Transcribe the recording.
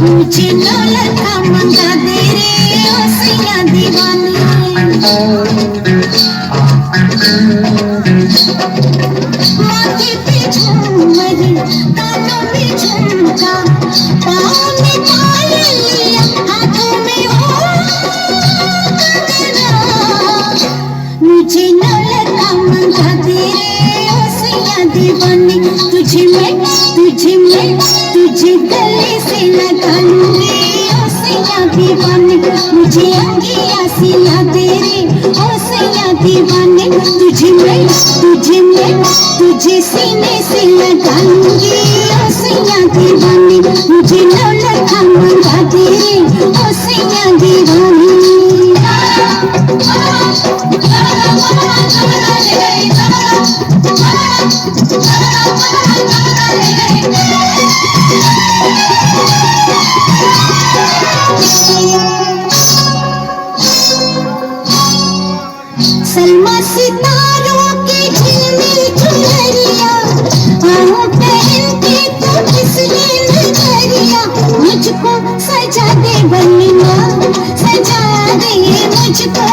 मुझे नौलखा मंगा दे रे ओ सैया दीवानी। माथे पे झूमर, कानों में झुमका, पाँव में पायलिया, हाथों में हो कंगना। मुझे नौलखा मंगा दे रे ओ सैया दीवानी। तुझे गले से लगा लूंगी ओ सैया दीवानी। मुझे अंगिया सिला दे रे ओ सैया दीवानी। तुझे सीने से लगा लूंगी ओ सैया दीवानी। मुझे नौलखा मंगा दे रे ओ सैया दीवानी। सलमा सितारों की झिलमिल चुनरिया, आओ पहन के तो फिसले नजरिया। मुझको सजा दे बल्लिया, सजा दे मुझको